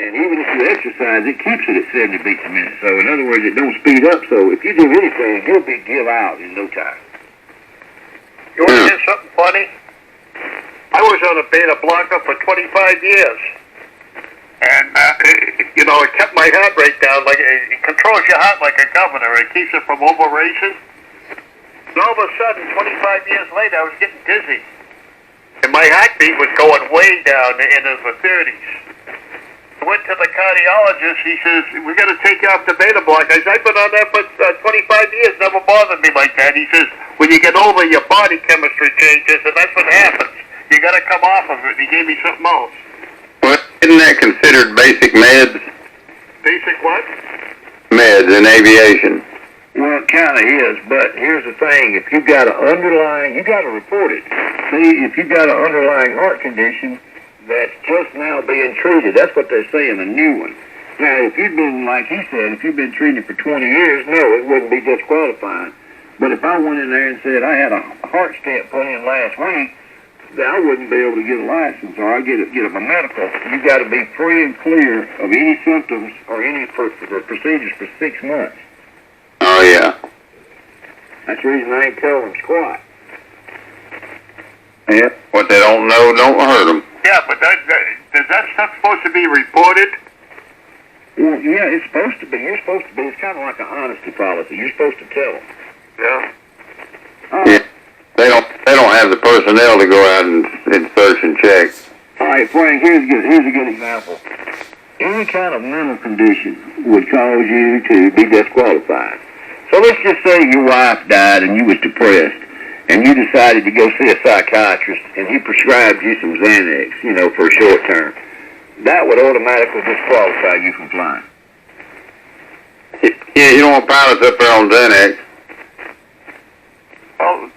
And even if you exercise, it keeps it at 70 beats a minute. So in other words, it don't speed up. So if you do anything, you'll be give out in no time. You want to hear something funny? I was on a beta blocker for 25 years. And, it kept my heart rate down. Like it controls your heart like a governor. It keeps it from over-racing. And all of a sudden, 25 years later, I was getting dizzy. And my heartbeat was going way down into the 30s. I went to the cardiologist. He says, we got to take you off the beta block. I said, I've been on that for 25 years. Never bothered me like that. He says, when you get older, your body chemistry changes, and that's what happens. You got to come off of it. He gave me something else. Well, isn't that considered basic meds? Basic what? Meds in aviation. Well, it kind of is, but here's the thing. If you've got an underlying, you got to report it. See, if you've got an underlying heart condition that's just now being treated, that's what they're saying, a new one. Now, if you've been, like he said, if you've been treated for 20 years, no, it wouldn't be disqualifying. But if I went in there and said I had a heart stent put in last week, then I wouldn't be able to get a license or I get a medical. You got to be free and clear of any symptoms or any procedures for 6 months. Oh, yeah. That's the reason I ain't telling them squat. Yeah. What they don't know don't hurt them. Yeah, but is that stuff supposed to be reported? Well, yeah, it's supposed to be. You're supposed to be. It's kind of like an honesty policy. You're supposed to tell them. Yeah. Yeah. They don't have the personnel to go out and search and check. All right, Frank, here's a good example. Any kind of mental condition would cause you to be disqualified. So let's just say your wife died and you was depressed and you decided to go see a psychiatrist and he prescribed you some Xanax, for a short term. That would automatically disqualify you from flying. Yeah, you don't want pilots up there on Xanax. Well,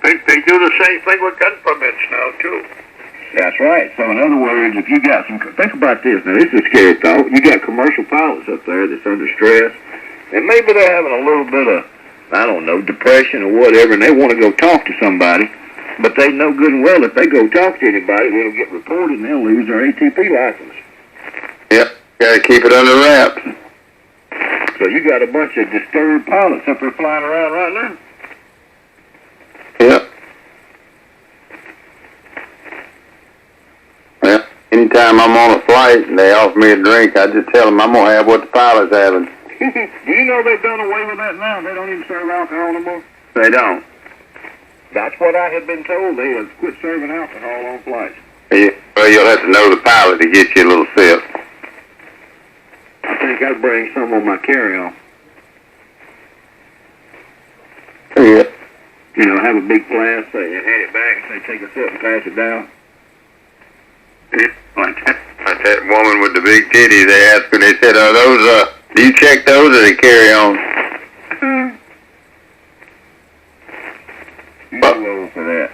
they do the same thing with gun permits now, too. That's right. So in other words, if you got think about this. Now, this is a scary thought. You got commercial pilots up there that's under stress, and maybe they're having a little bit of, I don't know, depression or whatever, and they want to go talk to somebody, but they know good and well if they go talk to anybody, it'll get reported and they'll lose their ATP license. Yep, got to keep it under wraps. So you got a bunch of disturbed pilots up there flying around right now. Yep. Well, anytime I'm on a flight and they offer me a drink, I just tell them I'm going to have what the pilot's having. Do you know they've done away with that now? They don't even serve alcohol anymore? They don't. That's what I had been told. They have quit serving alcohol on flights. Yeah. Well, you'll have to know the pilot to get you a little sip. I think I'd bring some on my carry-on. Yeah. Have a big flask, say, and hand it back, and say, take a sip and pass it down. Yeah. Like that woman with the big titties, they asked her, they said, are those, do you check those or they carry on? You're too old for that.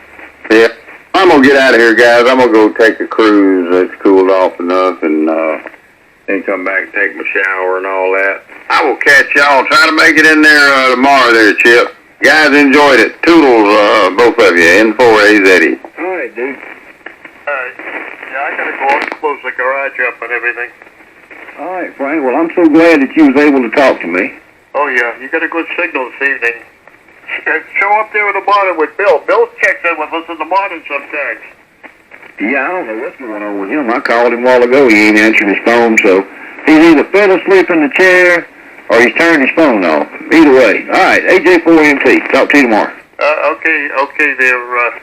Yeah. I'm going to get out of here, guys. I'm going to go take a cruise. It's cooled off enough and then come back and take my shower and all that. I will catch y'all. Try to make it in there tomorrow there, Chip. Guys, enjoyed it. Toodles, both of you. N4AZ. All right, dude. All right. Yeah, I got to go and close the garage up and everything. All right, Frank. Well, I'm so glad that you was able to talk to me. Oh, yeah. You got a good signal this evening. Show up there in the morning with Bill. Bill checks in with us in the morning sometimes. Yeah, I don't know what's going on with him. I called him a while ago. He ain't answered his phone, so he's either fell asleep in the chair or he's turned his phone off. Either way. All right, AJ4MT. Talk to you tomorrow. Okay there,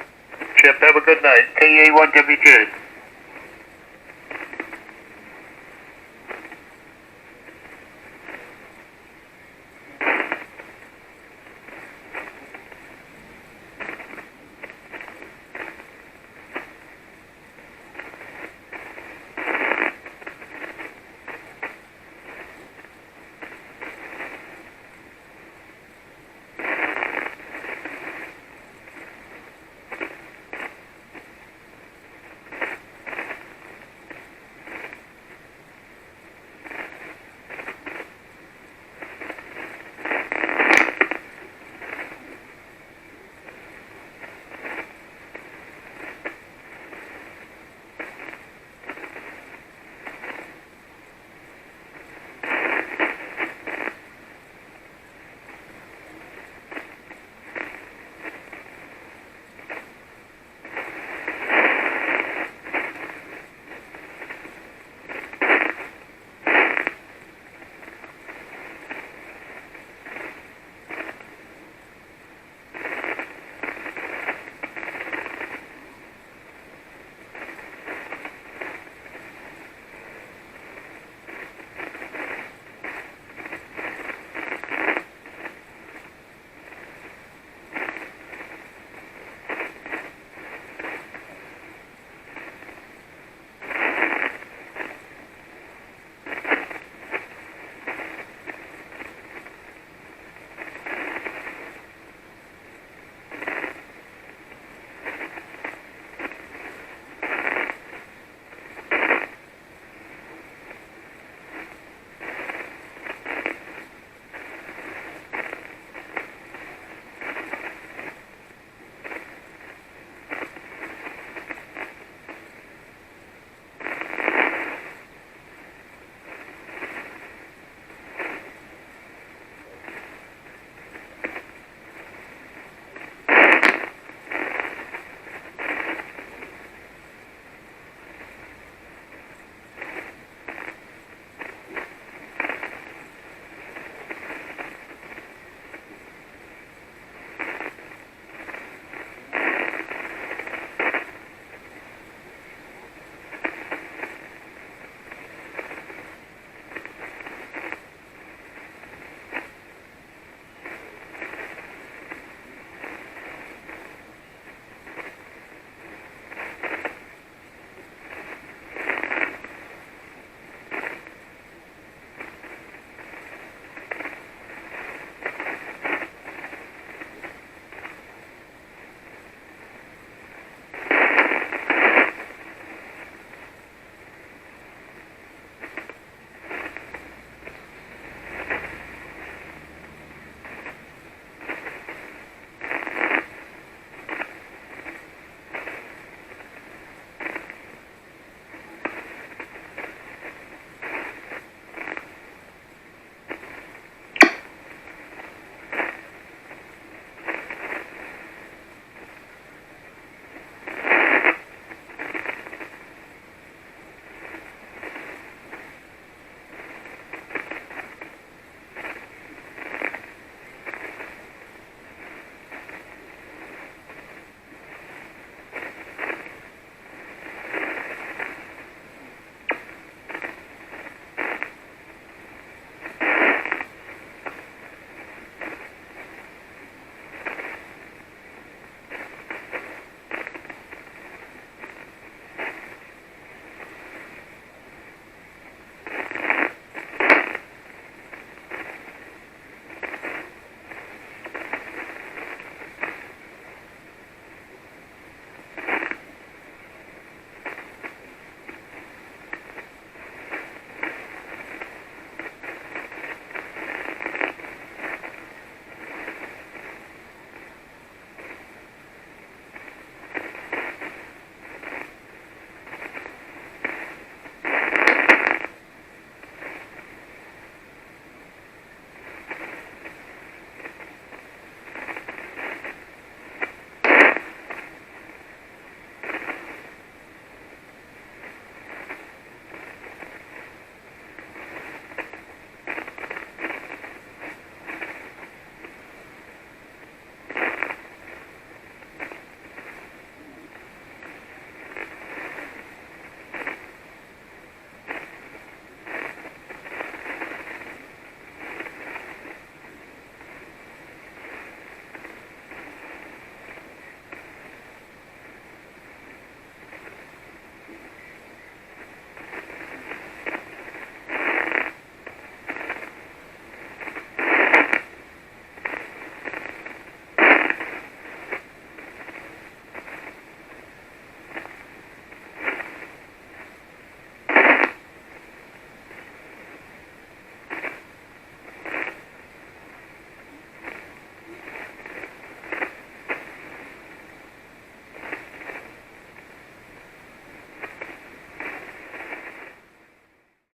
Chip. Have a good night. KA1WJ.